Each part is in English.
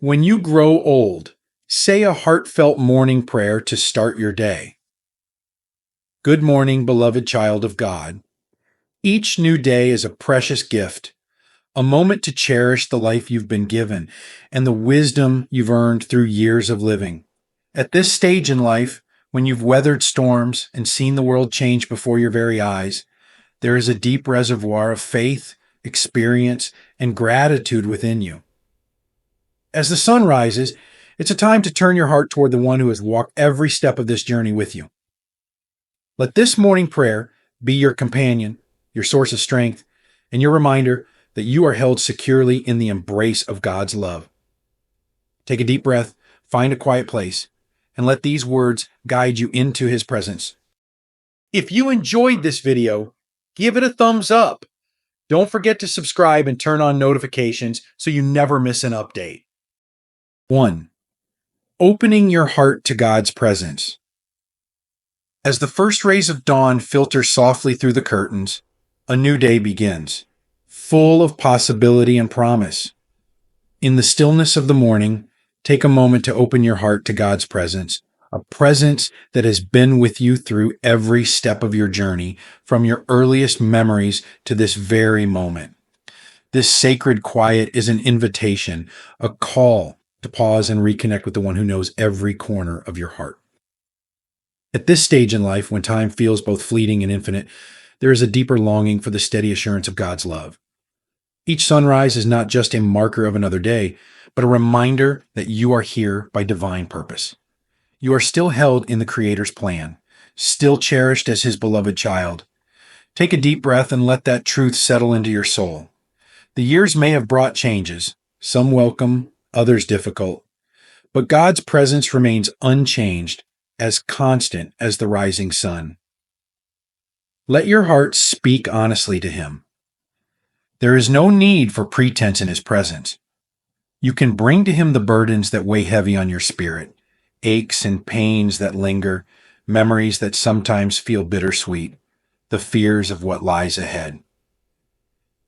When you grow old, say a heartfelt morning prayer to start your day. Good morning, beloved child of God. Each new day is a precious gift, a moment to cherish the life you've been given and the wisdom you've earned through years of living. At this stage in life, when you've weathered storms and seen the world change before your very eyes, there is a deep reservoir of faith, experience, and gratitude within you. As the sun rises, it's a time to turn your heart toward the one who has walked every step of this journey with you. Let this morning prayer be your companion, your source of strength, and your reminder that you are held securely in the embrace of God's love. Take a deep breath, find a quiet place, and let these words guide you into His presence. If you enjoyed this video, give it a thumbs up. Don't forget to subscribe and turn on notifications so you never miss an update. 1. Opening your heart to God's presence. As the first rays of dawn filter softly through the curtains, a new day begins, full of possibility and promise. In the stillness of the morning, take a moment to open your heart to God's presence, a presence that has been with you through every step of your journey, from your earliest memories to this very moment. This sacred quiet is an invitation, a call to pause and reconnect with the one who knows every corner of your heart. At this stage in life, when time feels both fleeting and infinite, there is a deeper longing for the steady assurance of God's love. Each sunrise is not just a marker of another day, but a reminder that you are here by divine purpose. You are still held in the Creator's plan, still cherished as His beloved child. Take a deep breath and let that truth settle into your soul. The years may have brought changes, some welcome, others difficult, but God's presence remains unchanged, as constant as the rising sun. Let your heart speak honestly to Him. There is no need for pretense in His presence. You can bring to Him the burdens that weigh heavy on your spirit, aches and pains that linger, memories that sometimes feel bittersweet, the fears of what lies ahead.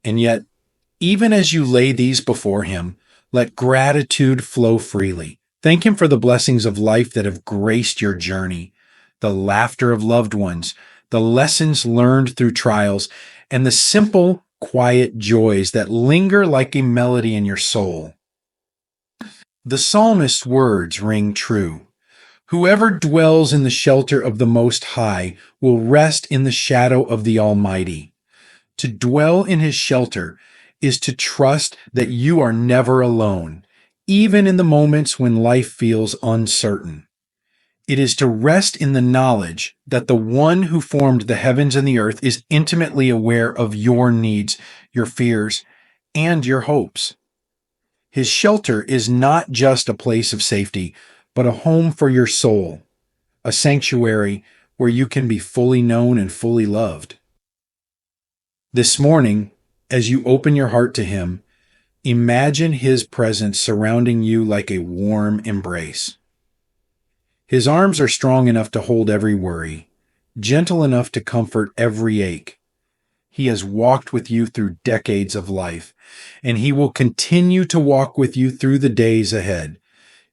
And yet, even as you lay these before Him, let gratitude flow freely. Thank Him for the blessings of life that have graced your journey, the laughter of loved ones, the lessons learned through trials, and the simple, quiet joys that linger like a melody in your soul. The psalmist's words ring true. Whoever dwells in the shelter of the Most High will rest in the shadow of the Almighty. To dwell in His shelter is to trust that you are never alone, even in the moments when life feels uncertain. It is to rest in the knowledge that the one who formed the heavens and the earth is intimately aware of your needs, your fears, and your hopes. His shelter is not just a place of safety, but a home for your soul, a sanctuary where you can be fully known and fully loved. This morning, as you open your heart to Him, imagine His presence surrounding you like a warm embrace. His arms are strong enough to hold every worry, gentle enough to comfort every ache. He has walked with you through decades of life, and He will continue to walk with you through the days ahead.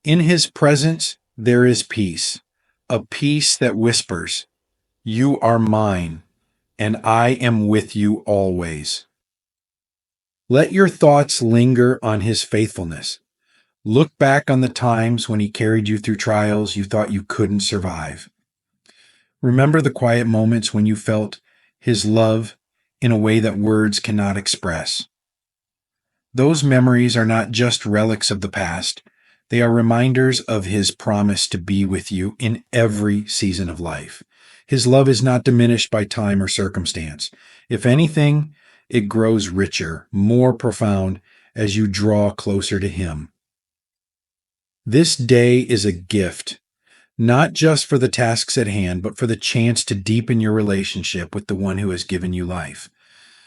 In His presence, there is peace, a peace that whispers, "You are mine, and I am with you always." Let your thoughts linger on His faithfulness. Look back on the times when He carried you through trials you thought you couldn't survive. Remember the quiet moments when you felt His love in a way that words cannot express. Those memories are not just relics of the past. They are reminders of His promise to be with you in every season of life. His love is not diminished by time or circumstance. If anything, it grows richer, more profound as you draw closer to Him. This day is a gift, not just for the tasks at hand, but for the chance to deepen your relationship with the one who has given you life.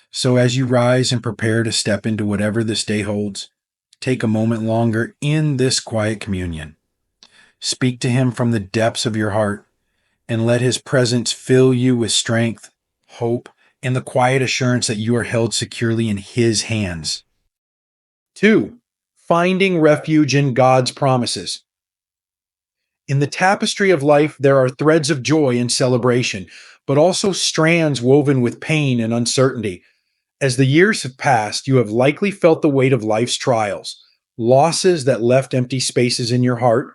So as you rise and prepare to step into whatever this day holds, take a moment longer in this quiet communion. Speak to Him from the depths of your heart, and let His presence fill you with strength, hope, and the quiet assurance that you are held securely in His hands. 2. Finding refuge in God's promises. In the tapestry of life, there are threads of joy and celebration, but also strands woven with pain and uncertainty. As the years have passed, you have likely felt the weight of life's trials, losses that left empty spaces in your heart,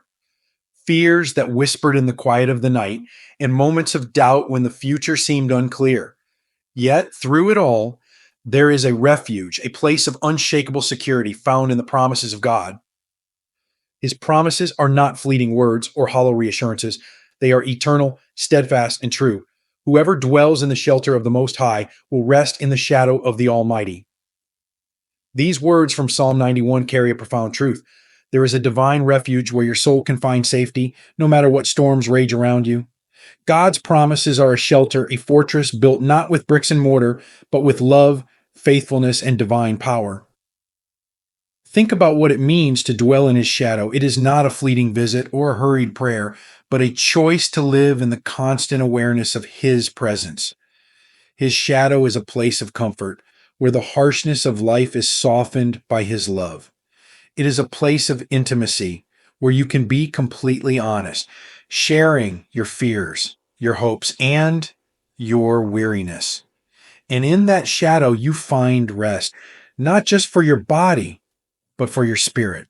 fears that whispered in the quiet of the night, and moments of doubt when the future seemed unclear. Yet, through it all, there is a refuge, a place of unshakable security found in the promises of God. His promises are not fleeting words or hollow reassurances. They are eternal, steadfast, and true. Whoever dwells in the shelter of the Most High will rest in the shadow of the Almighty. These words from Psalm 91 carry a profound truth. There is a divine refuge where your soul can find safety, no matter what storms rage around you. God's promises are a shelter, a fortress built not with bricks and mortar, but with love, faithfulness, and divine power. Think about what it means to dwell in His shadow. It is not a fleeting visit or a hurried prayer, but a choice to live in the constant awareness of His presence. His shadow is a place of comfort, where the harshness of life is softened by His love. It is a place of intimacy, where you can be completely honest, sharing your fears, your hopes, and your weariness. And in that shadow, you find rest, not just for your body, but for your spirit.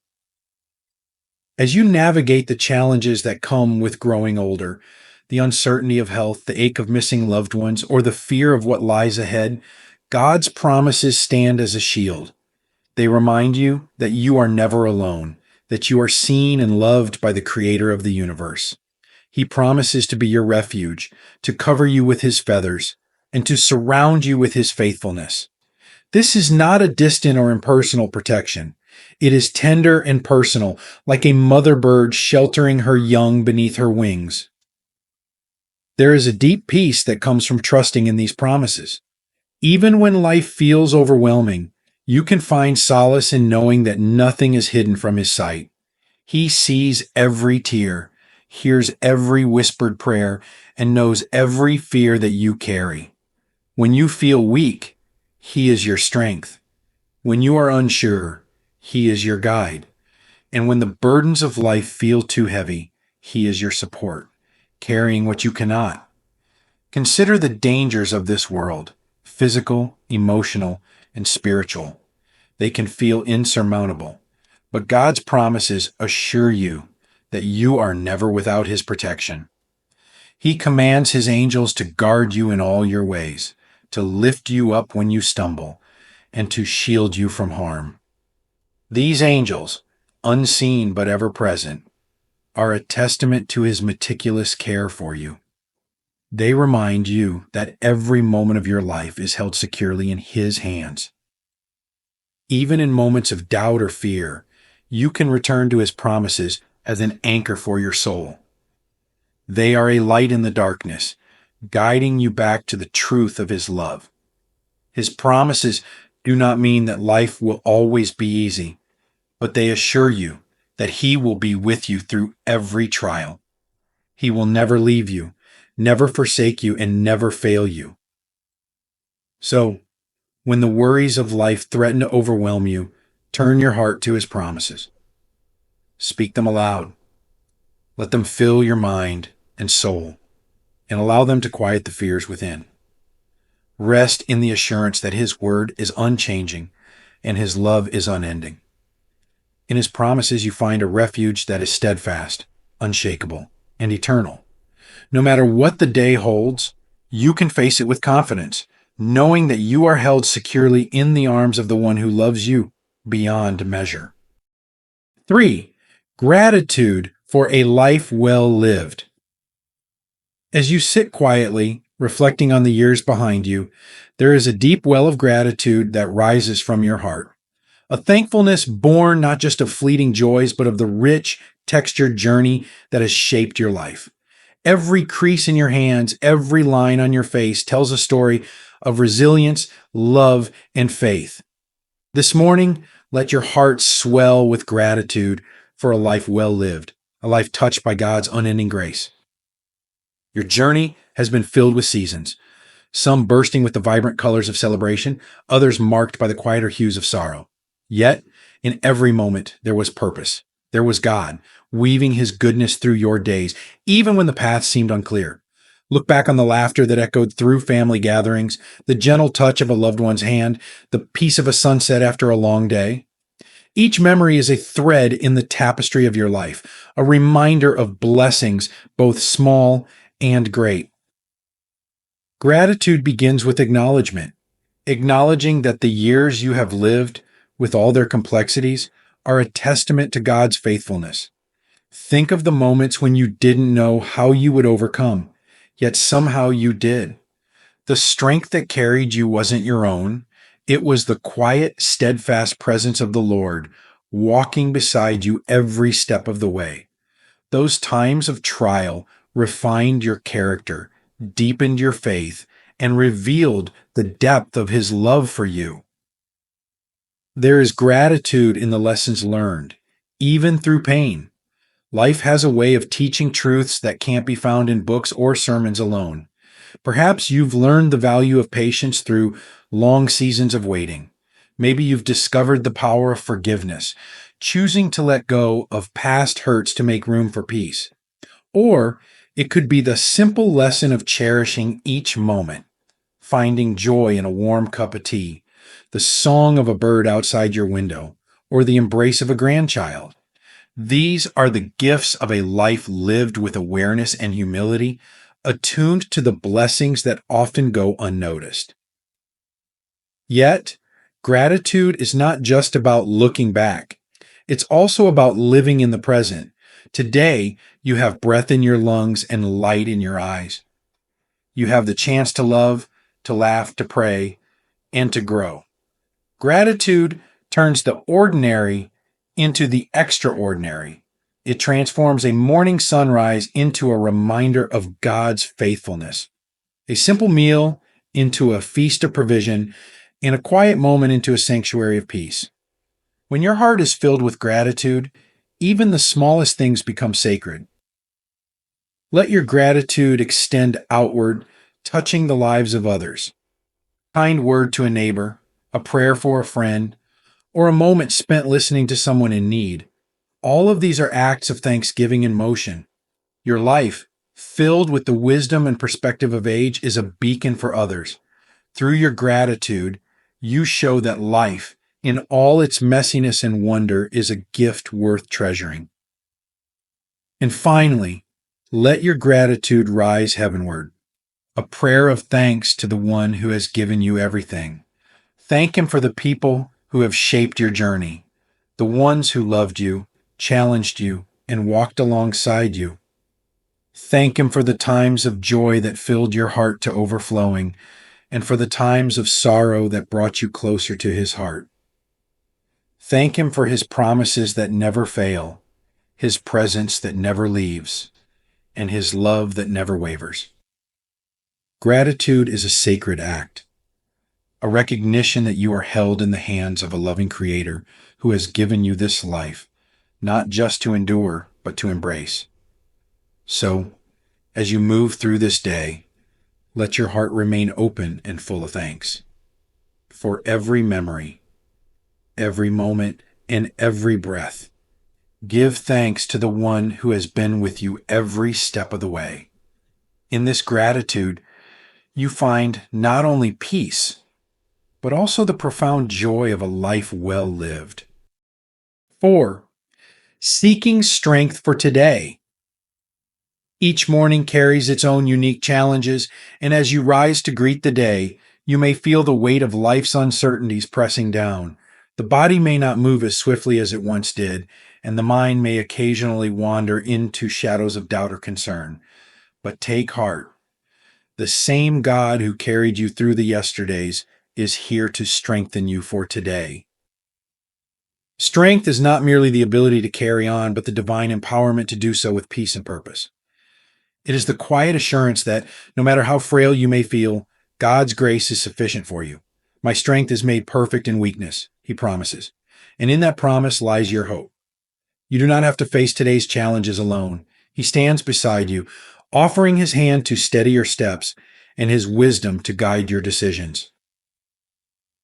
As you navigate the challenges that come with growing older, the uncertainty of health, the ache of missing loved ones, or the fear of what lies ahead, God's promises stand as a shield. They remind you that you are never alone, that you are seen and loved by the Creator of the universe. He promises to be your refuge, to cover you with His feathers, and to surround you with His faithfulness. This is not a distant or impersonal protection. It is tender and personal, like a mother bird sheltering her young beneath her wings. There is a deep peace that comes from trusting in these promises. Even when life feels overwhelming, you can find solace in knowing that nothing is hidden from His sight. He sees every tear, hears every whispered prayer, and knows every fear that you carry. When you feel weak, He is your strength. When you are unsure, He is your guide. And when the burdens of life feel too heavy, He is your support, carrying what you cannot. Consider the dangers of this world, physical, emotional, and spiritual. They can feel insurmountable, but God's promises assure you that you are never without His protection. He commands His angels to guard you in all your ways, to lift you up when you stumble, and to shield you from harm. These angels, unseen but ever present, are a testament to His meticulous care for you. They remind you that every moment of your life is held securely in His hands. Even in moments of doubt or fear, you can return to His promises as an anchor for your soul. They are a light in the darkness, guiding you back to the truth of His love. His promises do not mean that life will always be easy, but they assure you that He will be with you through every trial. He will never leave you, never forsake you, and never fail you. So, when the worries of life threaten to overwhelm you, turn your heart to His promises. Speak them aloud. Let them fill your mind and soul, and allow them to quiet the fears within. Rest in the assurance that His word is unchanging and His love is unending. In His promises, you find a refuge that is steadfast, unshakable, and eternal. No matter what the day holds, you can face it with confidence, knowing that you are held securely in the arms of the one who loves you beyond measure. 3. Gratitude for a life well lived. As you sit quietly, reflecting on the years behind you, there is a deep well of gratitude that rises from your heart. A thankfulness born not just of fleeting joys, but of the rich, textured journey that has shaped your life. Every crease in your hands, every line on your face tells a story of resilience, love, and faith. This morning, let your heart swell with gratitude for a life well lived, a life touched by God's unending grace. Your journey has been filled with seasons, some bursting with the vibrant colors of celebration, others marked by the quieter hues of sorrow. Yet, In every moment, there was purpose. There was God, weaving his goodness through your days, even when the path seemed unclear. Look back on the laughter that echoed through family gatherings, the gentle touch of a loved one's hand, the peace of a sunset after a long day. Each memory is a thread in the tapestry of your life, a reminder of blessings, both small and great. Gratitude begins with acknowledgement, acknowledging that the years you have lived, with all their complexities, are a testament to God's faithfulness. Think of the moments when you didn't know how you would overcome, yet somehow you did. The strength that carried you wasn't your own. It was the quiet, steadfast presence of the Lord walking beside you every step of the way. Those times of trial refined your character, deepened your faith, and revealed the depth of his love for you. There is gratitude in the lessons learned, even through pain. Life has a way of teaching truths that can't be found in books or sermons alone. Perhaps you've learned the value of patience through long seasons of waiting. Maybe you've discovered the power of forgiveness, choosing to let go of past hurts to make room for peace. Or it could be the simple lesson of cherishing each moment, finding joy in a warm cup of tea, the song of a bird outside your window, or the embrace of a grandchild. These are the gifts of a life lived with awareness and humility, attuned to the blessings that often go unnoticed. Yet, gratitude is not just about looking back. It's also about living in the present. Today, you have breath in your lungs and light in your eyes. You have the chance to love, to laugh, to pray, and to grow. Gratitude turns the ordinary into the extraordinary. It transforms a morning sunrise into a reminder of God's faithfulness, a simple meal into a feast of provision, and a quiet moment into a sanctuary of peace. When your heart is filled with gratitude, even the smallest things become sacred. Let your gratitude extend outward, touching the lives of others. A kind word to a neighbor, a prayer for a friend, or a moment spent listening to someone in need. All of these are acts of thanksgiving in motion. Your life, filled with the wisdom and perspective of age, is a beacon for others. Through your gratitude, you show that life, in all its messiness and wonder, is a gift worth treasuring. And finally, let your gratitude rise heavenward, a prayer of thanks to the one who has given you everything. Thank him for the people who have shaped your journey, the ones who loved you, challenged you, and walked alongside you. Thank him for the times of joy that filled your heart to overflowing, and for the times of sorrow that brought you closer to his heart. Thank him for his promises that never fail, his presence that never leaves, and his love that never wavers. Gratitude is a sacred act, a recognition that you are held in the hands of a loving Creator who has given you this life, not just to endure, but to embrace. So, as you move through this day, let your heart remain open and full of thanks. For every memory, every moment, and every breath, give thanks to the one who has been with you every step of the way. In this gratitude, you find not only peace, but also the profound joy of a life well lived. 4. Seeking strength for today. Each morning carries its own unique challenges, and as you rise to greet the day, you may feel the weight of life's uncertainties pressing down. The body may not move as swiftly as it once did, and the mind may occasionally wander into shadows of doubt or concern. But take heart. The same God who carried you through the yesterdays is here to strengthen you for today. Strength is not merely the ability to carry on, but the divine empowerment to do so with peace and purpose. It is the quiet assurance that, no matter how frail you may feel, God's grace is sufficient for you. My strength is made perfect in weakness, he promises. And in that promise lies your hope. You do not have to face today's challenges alone. He stands beside you, offering his hand to steady your steps and his wisdom to guide your decisions.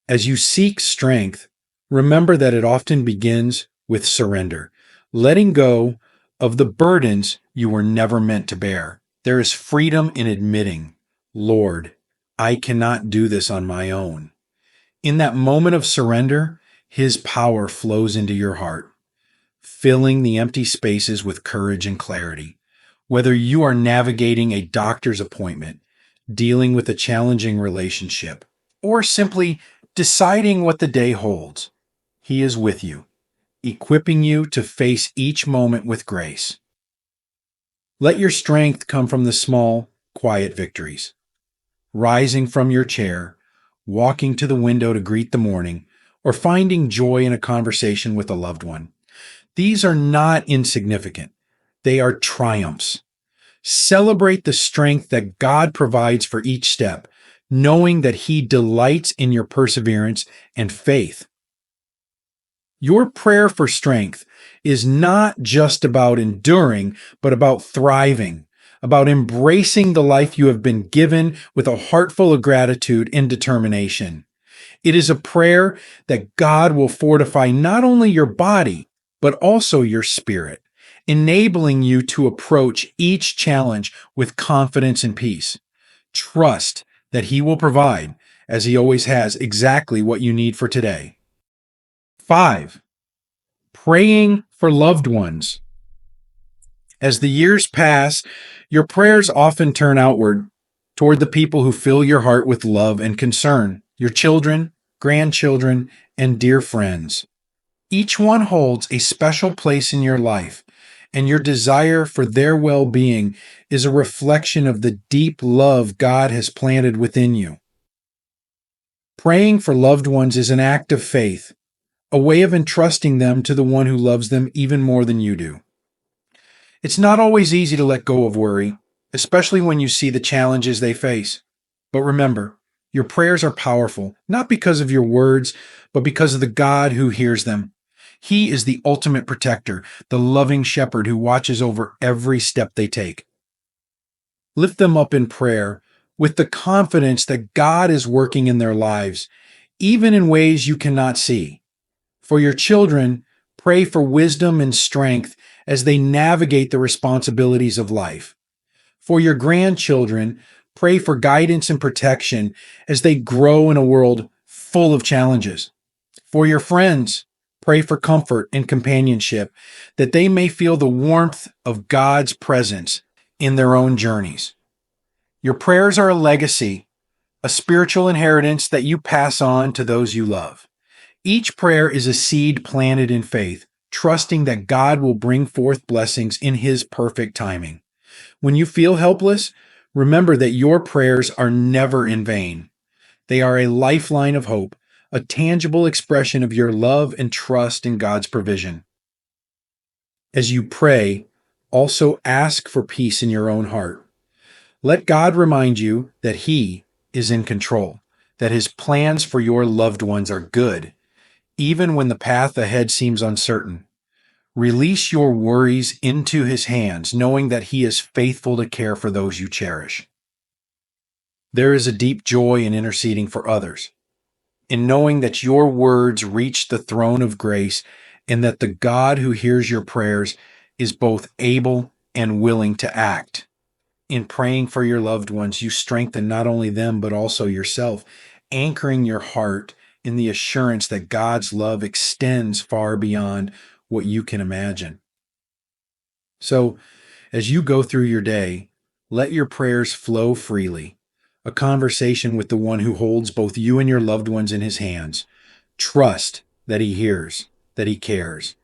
As you seek strength, Remember that it often begins with surrender, letting go of the burdens you were never meant to bear. There is freedom in admitting, Lord, I cannot do this on my own. In that moment of surrender, His power flows into your heart, filling the empty spaces with courage and clarity. Whether you are navigating a doctor's appointment, dealing with a challenging relationship, or simply deciding what the day holds, He is with you, equipping you to face each moment with grace. Let your strength come from the small, quiet victories. Rising from your chair, walking to the window to greet the morning, or finding joy in a conversation with a loved one. These are not insignificant. They are triumphs. Celebrate the strength that God provides for each step, knowing that He delights in your perseverance and faith. Your prayer for strength is not just about enduring, but about thriving, about embracing the life you have been given with a heart full of gratitude and determination. It is a prayer that God will fortify not only your body, but also your spirit, enabling you to approach each challenge with confidence and peace. Trust that He will provide, as He always has, exactly what you need for today. 5. Praying for loved ones. As the years pass, your prayers often turn outward toward the people who fill your heart with love and concern, your children, grandchildren, and dear friends. Each one holds a special place in your life, and your desire for their well-being is a reflection of the deep love God has planted within you. Praying for loved ones is an act of faith, a way of entrusting them to the one who loves them even more than you do. It's not always easy to let go of worry, especially when you see the challenges they face. But remember, your prayers are powerful, not because of your words, but because of the God who hears them. He is the ultimate protector, the loving shepherd who watches over every step they take. Lift them up in prayer with the confidence that God is working in their lives, even in ways you cannot see. For your children, pray for wisdom and strength as they navigate the responsibilities of life. For your grandchildren, pray for guidance and protection as they grow in a world full of challenges. For your friends, pray for comfort and companionship, that they may feel the warmth of God's presence in their own journeys. Your prayers are a legacy, a spiritual inheritance that you pass on to those you love. Each prayer is a seed planted in faith, trusting that God will bring forth blessings in His perfect timing. When you feel helpless, remember that your prayers are never in vain. They are a lifeline of hope, a tangible expression of your love and trust in God's provision. As you pray, also ask for peace in your own heart. Let God remind you that He is in control, that His plans for your loved ones are good, even when the path ahead seems uncertain. Release your worries into His hands, knowing that He is faithful to care for those you cherish. There is a deep joy in interceding for others, in knowing that your words reach the throne of grace and that the God who hears your prayers is both able and willing to act. In praying for your loved ones, you strengthen not only them, but also yourself, anchoring your heart in the assurance that God's love extends far beyond what you can imagine. So, as you go through your day, let your prayers flow freely, a conversation with the one who holds both you and your loved ones in His hands. Trust that He hears, that He cares,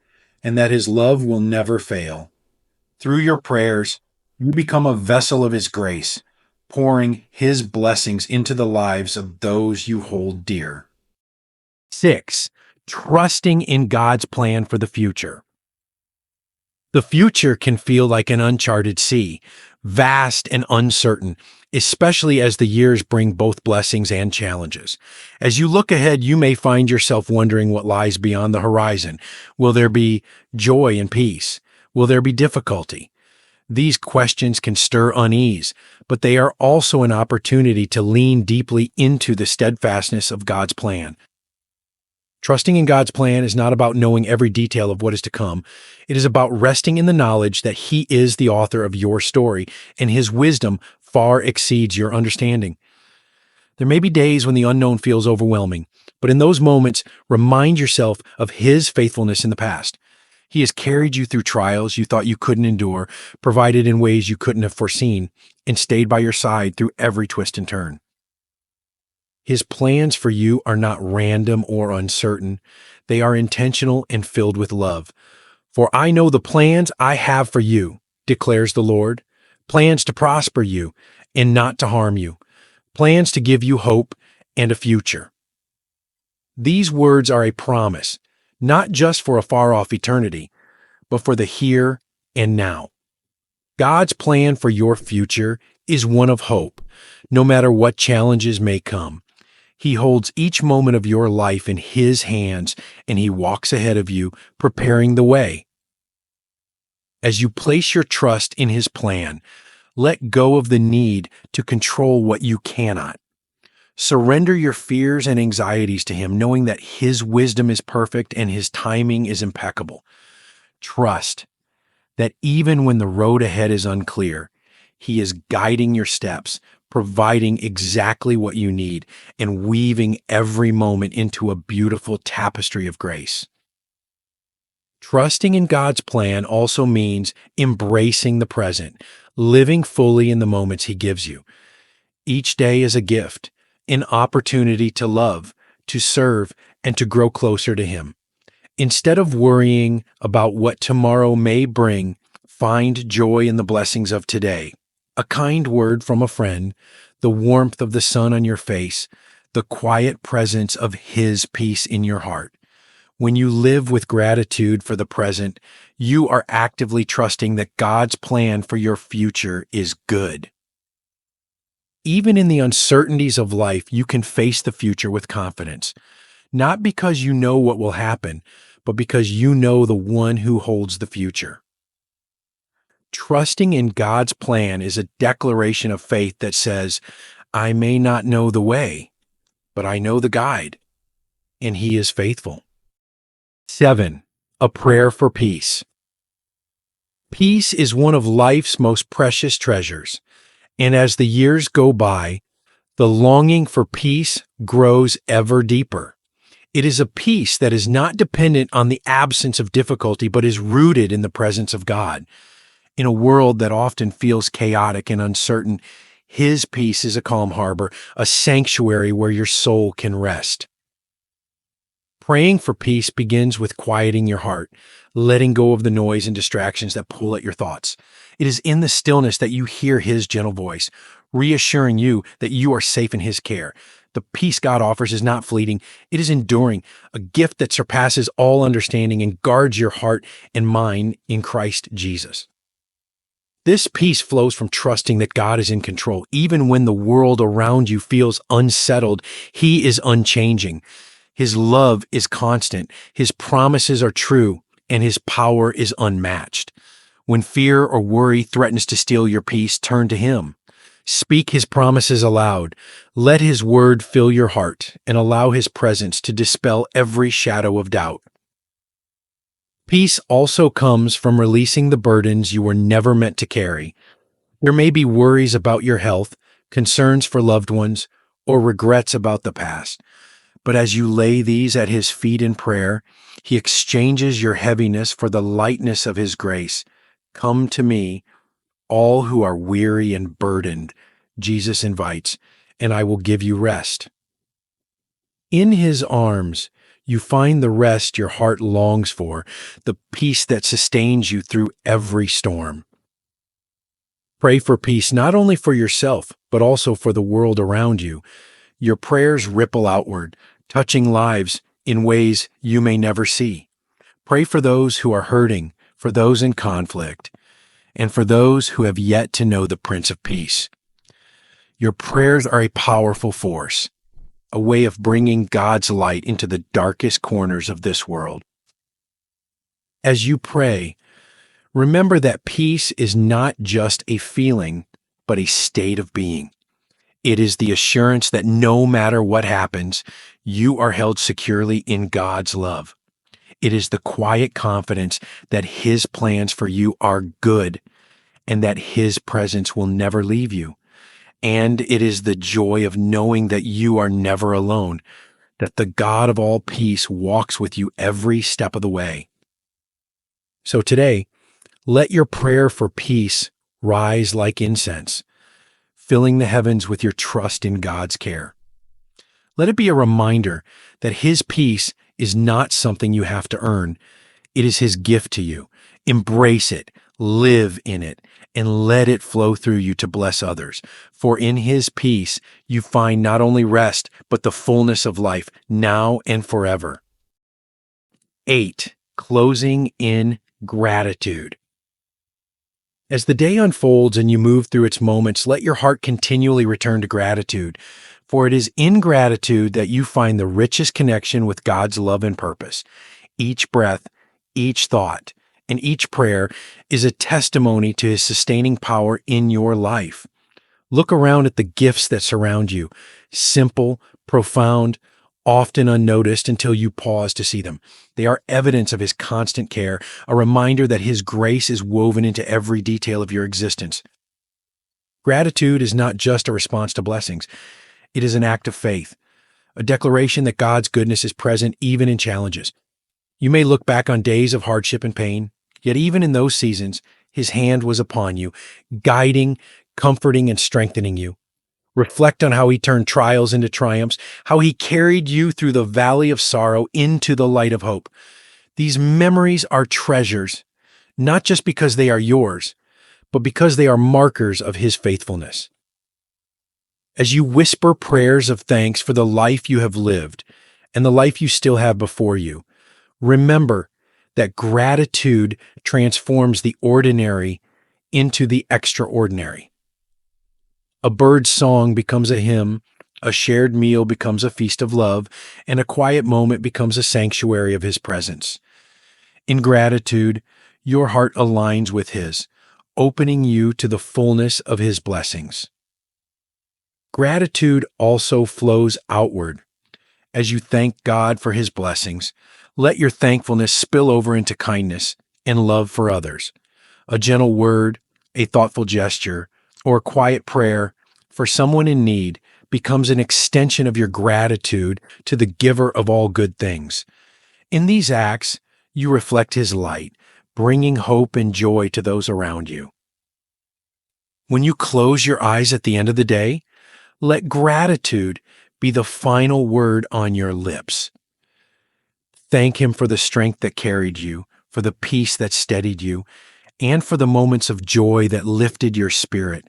and that His love will never fail. Through your prayers, you become a vessel of His grace, pouring His blessings into the lives of those you hold dear. 6. Trusting in God's plan for the future. The future can feel like an uncharted sea, vast and uncertain, especially as the years bring both blessings and challenges. As you look ahead, you may find yourself wondering what lies beyond the horizon. Will there be joy and peace? Will there be difficulty? These questions can stir unease, but they are also an opportunity to lean deeply into the steadfastness of God's plan. Trusting in God's plan is not about knowing every detail of what is to come. It is about resting in the knowledge that He is the author of your story, and His wisdom far exceeds your understanding. There may be days when the unknown feels overwhelming, but in those moments, remind yourself of His faithfulness in the past. He has carried you through trials you thought you couldn't endure, provided in ways you couldn't have foreseen, and stayed by your side through every twist and turn. His plans for you are not random or uncertain. They are intentional and filled with love. For I know the plans I have for you, declares the Lord, plans to prosper you and not to harm you, plans to give you hope and a future. These words are a promise, not just for a far-off eternity, but for the here and now. God's plan for your future is one of hope, no matter what challenges may come. He holds each moment of your life in His hands, and He walks ahead of you, preparing the way. As you place your trust in His plan, let go of the need to control what you cannot. Surrender your fears and anxieties to Him, knowing that His wisdom is perfect and His timing is impeccable. Trust that even when the road ahead is unclear, He is guiding your steps, providing exactly what you need, and weaving every moment into a beautiful tapestry of grace. Trusting in God's plan also means embracing the present, living fully in the moments He gives you. Each day is a gift, an opportunity to love, to serve, and to grow closer to Him. Instead of worrying about what tomorrow may bring, find joy in the blessings of today. A kind word from a friend, the warmth of the sun on your face, the quiet presence of His peace in your heart. When you live with gratitude for the present, you are actively trusting that God's plan for your future is good. Even in the uncertainties of life, you can face the future with confidence, not because you know what will happen, but because you know the one who holds the future. Trusting in God's plan is a declaration of faith that says, I may not know the way, but I know the guide, and He is faithful. 7. A prayer for peace. Peace is one of life's most precious treasures, and as the years go by, the longing for peace grows ever deeper. It is a peace that is not dependent on the absence of difficulty, but is rooted in the presence of God. In a world that often feels chaotic and uncertain, His peace is a calm harbor, a sanctuary where your soul can rest. Praying for peace begins with quieting your heart, letting go of the noise and distractions that pull at your thoughts. It is in the stillness that you hear His gentle voice, reassuring you that you are safe in His care. The peace God offers is not fleeting, it is enduring, a gift that surpasses all understanding and guards your heart and mind in Christ Jesus. This peace flows from trusting that God is in control. Even when the world around you feels unsettled, He is unchanging. His love is constant, His promises are true, and His power is unmatched. When fear or worry threatens to steal your peace, turn to Him. Speak His promises aloud. Let His word fill your heart, and allow His presence to dispel every shadow of doubt. Peace also comes from releasing the burdens you were never meant to carry. There may be worries about your health, concerns for loved ones, or regrets about the past. But as you lay these at His feet in prayer, He exchanges your heaviness for the lightness of His grace. Come to me, all who are weary and burdened, Jesus invites, and I will give you rest. In His arms, you find the rest your heart longs for, the peace that sustains you through every storm. Pray for peace not only for yourself, but also for the world around you. Your prayers ripple outward, touching lives in ways you may never see. Pray for those who are hurting, for those in conflict, and for those who have yet to know the Prince of Peace. Your prayers are a powerful force, a way of bringing God's light into the darkest corners of this world. As you pray, remember that peace is not just a feeling, but a state of being. It is the assurance that no matter what happens, you are held securely in God's love. It is the quiet confidence that His plans for you are good and that His presence will never leave you. And it is the joy of knowing that you are never alone, that the God of all peace walks with you every step of the way. So today, let your prayer for peace rise like incense, filling the heavens with your trust in God's care. Let it be a reminder that His peace is not something you have to earn. It is His gift to you. Embrace it, live in it, and let it flow through you to bless others. For in His peace, you find not only rest, but the fullness of life now and forever. 8. Closing in gratitude. As the day unfolds and you move through its moments, let your heart continually return to gratitude, for it is in gratitude that you find the richest connection with God's love and purpose. Each breath, each thought, and each prayer is a testimony to His sustaining power in your life. Look around at the gifts that surround you, simple, profound, often unnoticed until you pause to see them. They are evidence of His constant care, a reminder that His grace is woven into every detail of your existence. Gratitude is not just a response to blessings. It is an act of faith, a declaration that God's goodness is present even in challenges. You may look back on days of hardship and pain, yet even in those seasons, His hand was upon you, guiding, comforting, and strengthening you. Reflect on how He turned trials into triumphs, how He carried you through the valley of sorrow into the light of hope. These memories are treasures, not just because they are yours, but because they are markers of His faithfulness. As you whisper prayers of thanks for the life you have lived and the life you still have before you, remember that gratitude transforms the ordinary into the extraordinary. A bird's song becomes a hymn, a shared meal becomes a feast of love, and a quiet moment becomes a sanctuary of His presence. In gratitude, your heart aligns with His, opening you to the fullness of His blessings. Gratitude also flows outward. As you thank God for His blessings, let your thankfulness spill over into kindness and love for others. A gentle word, a thoughtful gesture, or a quiet prayer for someone in need becomes an extension of your gratitude to the giver of all good things. In these acts, you reflect His light, bringing hope and joy to those around you. When you close your eyes at the end of the day, let gratitude be the final word on your lips. Thank Him for the strength that carried you, for the peace that steadied you, and for the moments of joy that lifted your spirit.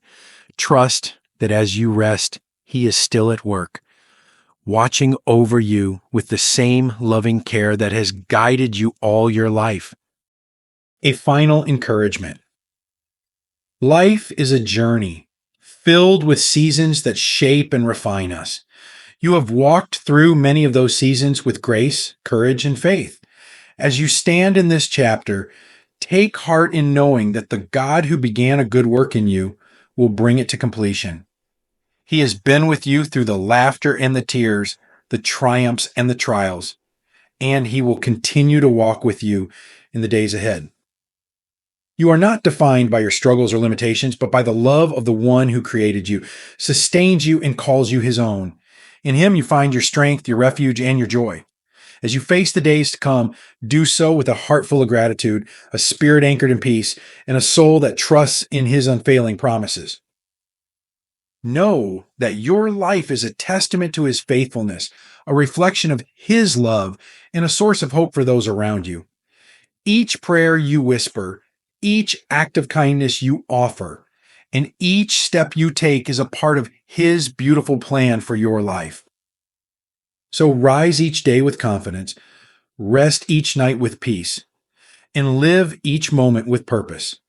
Trust that as you rest, He is still at work, watching over you with the same loving care that has guided you all your life. A final encouragement. Life is a journey filled with seasons that shape and refine us. You have walked through many of those seasons with grace, courage, and faith. As you stand in this chapter, take heart in knowing that the God who began a good work in you will bring it to completion. He has been with you through the laughter and the tears, the triumphs and the trials, and He will continue to walk with you in the days ahead. You are not defined by your struggles or limitations, but by the love of the one who created you, sustains you, and calls you His own. In Him you find your strength, your refuge, and your joy. As you face the days to come, do so with a heart full of gratitude, a spirit anchored in peace, and a soul that trusts in His unfailing promises. Know that your life is a testament to His faithfulness, a reflection of His love, and a source of hope for those around you. Each prayer you whisper, each act of kindness you offer, and each step you take is a part of His beautiful plan for your life. So rise each day with confidence, rest each night with peace, and live each moment with purpose.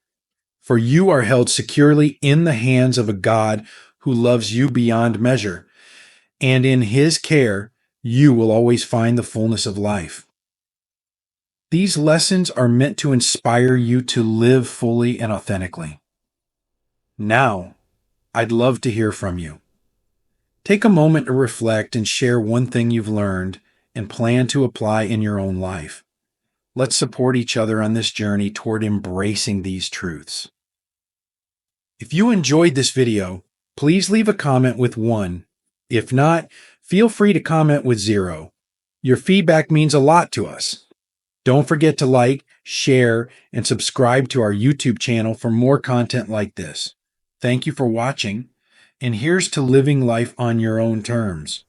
For you are held securely in the hands of a God who loves you beyond measure, and in His care, you will always find the fullness of life. These lessons are meant to inspire you to live fully and authentically. Now, I'd love to hear from you. Take a moment to reflect and share one thing you've learned and plan to apply in your own life. Let's support each other on this journey toward embracing these truths. If you enjoyed this video, please leave a comment with 1. If not, feel free to comment with 0. Your feedback means a lot to us. Don't forget to like, share, and subscribe to our YouTube channel for more content like this. Thank you for watching, and here's to living life on your own terms.